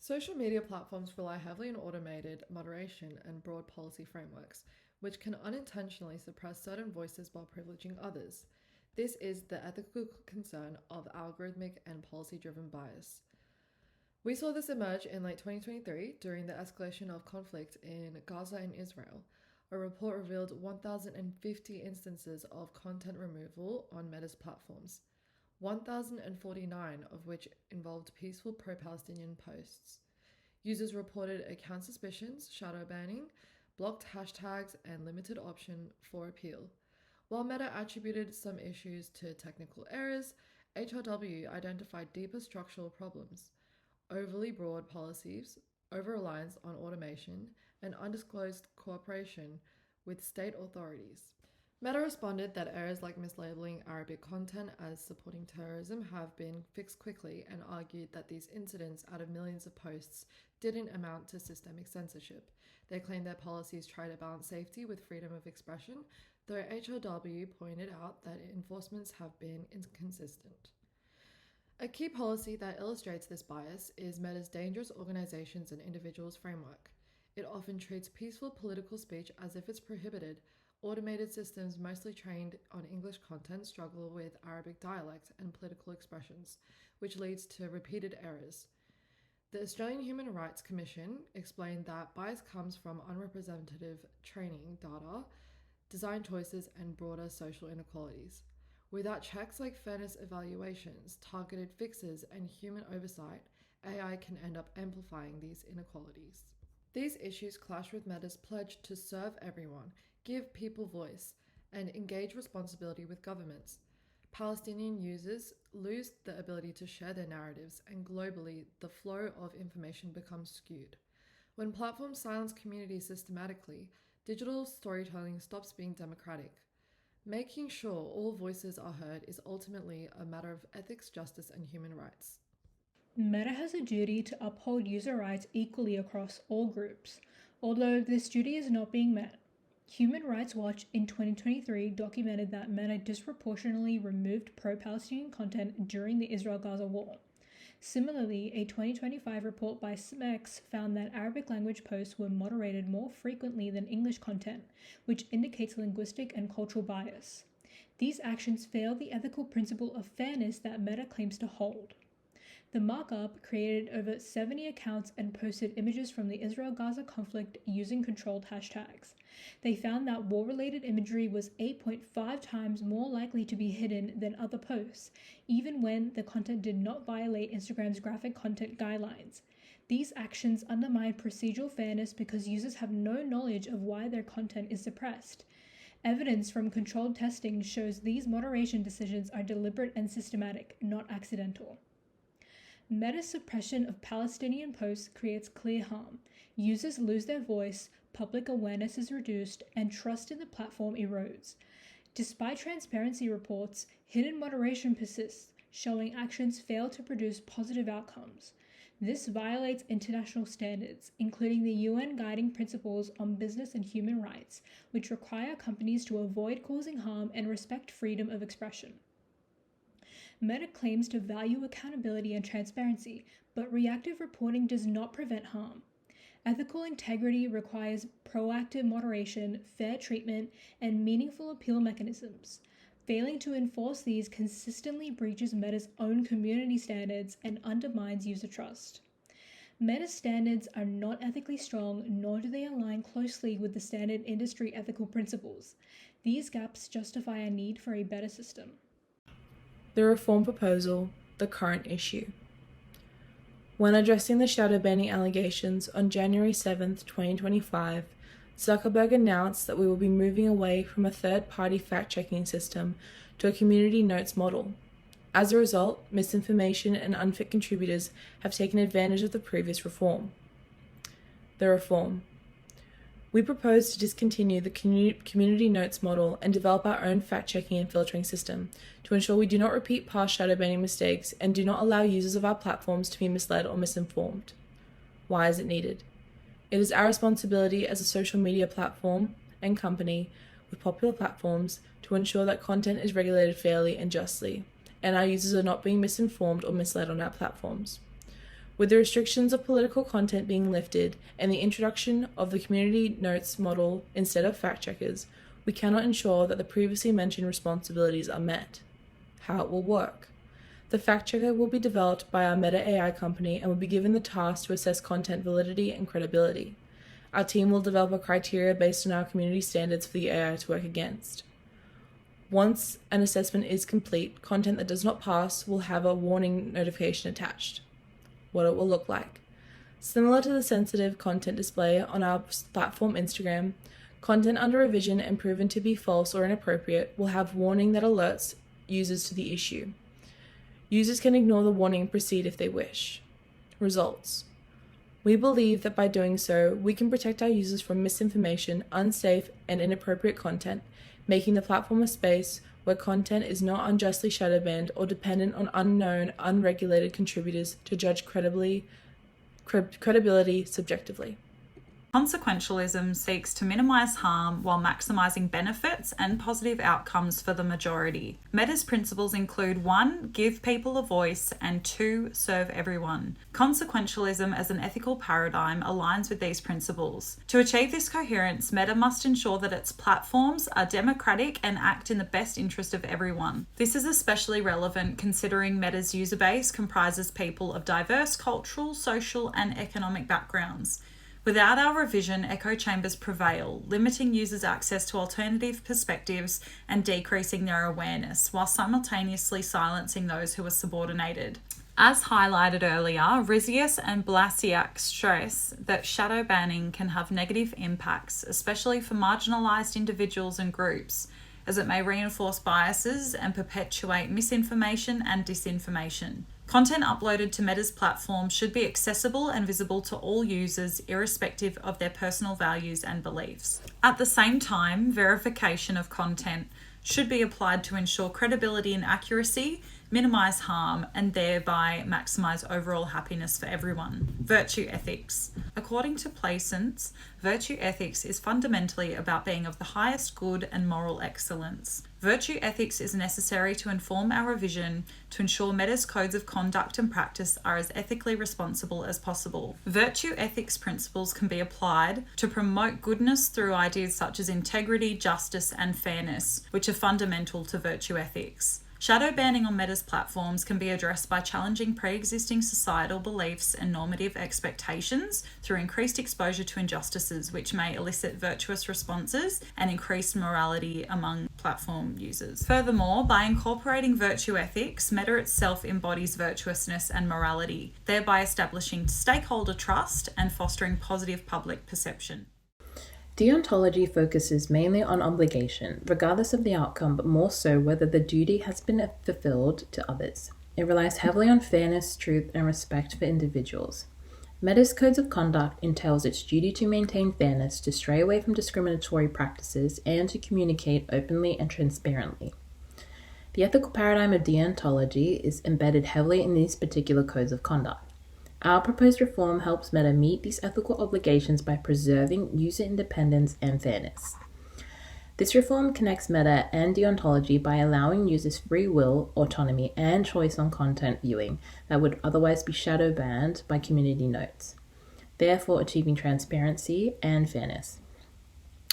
Social media platforms rely heavily on automated moderation and broad policy frameworks, which can unintentionally suppress certain voices while privileging others. This is the ethical concern of algorithmic and policy-driven bias. We saw this emerge in late 2023 during the escalation of conflict in Gaza and Israel. A report revealed 1,050 instances of content removal on Meta's platforms, 1,049 of which involved peaceful pro-Palestinian posts. Users reported account suspicions, shadow banning, blocked hashtags, and limited option for appeal. While Meta attributed some issues to technical errors, HRW identified deeper structural problems: overly broad policies, over-reliance on automation, and undisclosed cooperation with state authorities. Meta responded that errors like mislabeling Arabic content as supporting terrorism have been fixed quickly, and argued that these incidents out of millions of posts didn't amount to systemic censorship. They claimed their policies try to balance safety with freedom of expression, though HRW pointed out that enforcements have been inconsistent. A key policy that illustrates this bias is Meta's Dangerous Organizations and Individuals framework. It often treats peaceful political speech as if it's prohibited. Automated systems mostly trained on English content struggle with Arabic dialect and political expressions, which leads to repeated errors. The Australian Human Rights Commission explained that bias comes from unrepresentative training data, design choices, and broader social inequalities. Without checks like fairness evaluations, targeted fixes, and human oversight, AI can end up amplifying these inequalities. These issues clash with Meta's pledge to serve everyone, give people voice, and engage responsibility with governments. Palestinian users lose the ability to share their narratives, and globally, the flow of information becomes skewed. When platforms silence communities systematically, digital storytelling stops being democratic. Making sure all voices are heard is ultimately a matter of ethics, justice, and human rights. Meta has a duty to uphold user rights equally across all groups, although this duty is not being met. Human Rights Watch in 2023 documented that Meta disproportionately removed pro-Palestinian content during the Israel-Gaza war. Similarly, a 2025 report by SMEX found that Arabic language posts were moderated more frequently than English content, which indicates linguistic and cultural bias. These actions fail the ethical principle of fairness that Meta claims to hold. The markup created over 70 accounts and posted images from the Israel-Gaza conflict using controlled hashtags. They found that war-related imagery was 8.5 times more likely to be hidden than other posts, even when the content did not violate Instagram's graphic content guidelines. These actions undermine procedural fairness because users have no knowledge of why their content is suppressed. Evidence from controlled testing shows these moderation decisions are deliberate and systematic, not accidental. Meta's suppression of Palestinian posts creates clear harm. Users lose their voice, public awareness is reduced, and trust in the platform erodes. Despite transparency reports, hidden moderation persists, showing actions fail to produce positive outcomes. This violates international standards, including the UN Guiding Principles on Business and Human Rights, which require companies to avoid causing harm and respect freedom of expression. Meta claims to value accountability and transparency, but reactive reporting does not prevent harm. Ethical integrity requires proactive moderation, fair treatment, and meaningful appeal mechanisms. Failing to enforce these consistently breaches Meta's own community standards and undermines user trust. Meta's standards are not ethically strong, nor do they align closely with the standard industry ethical principles. These gaps justify a need for a better system. The reform proposal, the current issue. When addressing the shadow banning allegations on January 7, 2025, Zuckerberg announced that we will be moving away from a third-party fact-checking system to a community notes model. As a result, misinformation and unfit contributors have taken advantage of the previous reform. The reform. We propose to discontinue the community notes model and develop our own fact-checking and filtering system to ensure we do not repeat past shadow banning mistakes and do not allow users of our platforms to be misled or misinformed. Why is it needed? It is our responsibility as a social media platform and company with popular platforms to ensure that content is regulated fairly and justly, and our users are not being misinformed or misled on our platforms. With the restrictions of political content being lifted and the introduction of the community notes model instead of fact checkers, we cannot ensure that the previously mentioned responsibilities are met. How it will work. The fact checker will be developed by our Meta AI company and will be given the task to assess content validity and credibility. Our team will develop a criteria based on our community standards for the AI to work against. Once an assessment is complete, content that does not pass will have a warning notification attached. What it will look like. Similar to the sensitive content display on our platform Instagram, content under revision and proven to be false or inappropriate will have warning that alerts users to the issue. Users can ignore the warning and proceed if they wish. Results. We believe that by doing so, we can protect our users from misinformation, unsafe, and inappropriate content, making the platform a space where content is not unjustly shadow banned or dependent on unknown, unregulated contributors to judge credibility subjectively. Consequentialism seeks to minimize harm while maximizing benefits and positive outcomes for the majority. Meta's principles include 1. Give people a voice, and 2. Serve everyone. Consequentialism as an ethical paradigm aligns with these principles. To achieve this coherence, Meta must ensure that its platforms are democratic and act in the best interest of everyone. This is especially relevant considering Meta's user base comprises people of diverse cultural, social, and economic backgrounds. Without our revision, echo chambers prevail, limiting users' access to alternative perspectives and decreasing their awareness, while simultaneously silencing those who are subordinated. As highlighted earlier, Rizius and Blasiak stress that shadow banning can have negative impacts, especially for marginalised individuals and groups, as it may reinforce biases and perpetuate misinformation and disinformation. Content uploaded to Meta's platform should be accessible and visible to all users, irrespective of their personal values and beliefs. At the same time, verification of content should be applied to ensure credibility and accuracy, minimize harm, and thereby maximize overall happiness for everyone. Virtue ethics. According to Placence, virtue ethics is fundamentally about being of the highest good and moral excellence. Virtue ethics is necessary to inform our revision to ensure Meta's codes of conduct and practice are as ethically responsible as possible. Virtue ethics principles can be applied to promote goodness through ideas such as integrity, justice, and fairness, which are fundamental to virtue ethics. Shadow banning on Meta's platforms can be addressed by challenging pre-existing societal beliefs and normative expectations through increased exposure to injustices, which may elicit virtuous responses and increased morality among platform users. Furthermore, by incorporating virtue ethics, Meta itself embodies virtuousness and morality, thereby establishing stakeholder trust and fostering positive public perception. Deontology focuses mainly on obligation, regardless of the outcome, but more so whether the duty has been fulfilled to others. It relies heavily on fairness, truth, and respect for individuals. Meta's codes of conduct entails its duty to maintain fairness, to stray away from discriminatory practices, and to communicate openly and transparently. The ethical paradigm of deontology is embedded heavily in these particular codes of conduct. Our proposed reform helps Meta meet these ethical obligations by preserving user independence and fairness. This reform connects Meta and deontology by allowing users free will, autonomy, and choice on content viewing that would otherwise be shadow banned by community notes, therefore achieving transparency and fairness.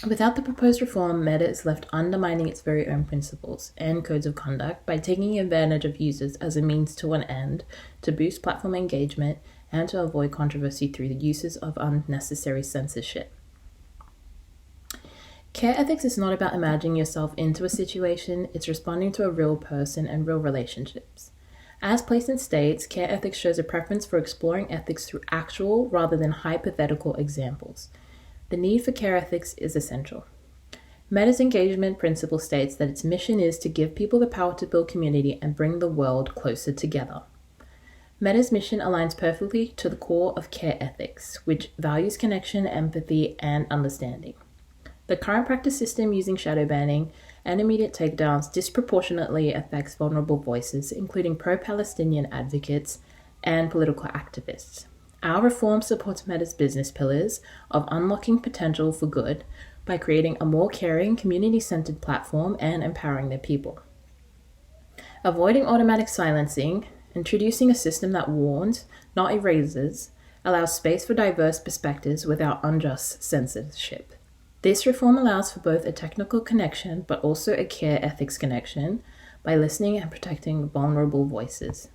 Without the proposed reform, Meta is left undermining its very own principles and codes of conduct by taking advantage of users as a means to an end to boost platform engagement and to avoid controversy through the uses of unnecessary censorship. Care ethics is not about imagining yourself into a situation, it's responding to a real person and real relationships. As Placence states, care ethics shows a preference for exploring ethics through actual rather than hypothetical examples. The need for care ethics is essential. Meta's engagement principle states that its mission is to give people the power to build community and bring the world closer together. Meta's mission aligns perfectly to the core of care ethics, which values connection, empathy, and understanding. The current practice system using shadow banning and immediate takedowns disproportionately affects vulnerable voices, including pro-Palestinian advocates and political activists. Our reform supports Meta's business pillars of unlocking potential for good by creating a more caring, community-centered platform and empowering their people. Avoiding automatic silencing Introducing a system that warns, not erases, allows space for diverse perspectives without unjust censorship. This reform allows for both a technical connection but also a care ethics connection by listening and protecting vulnerable voices.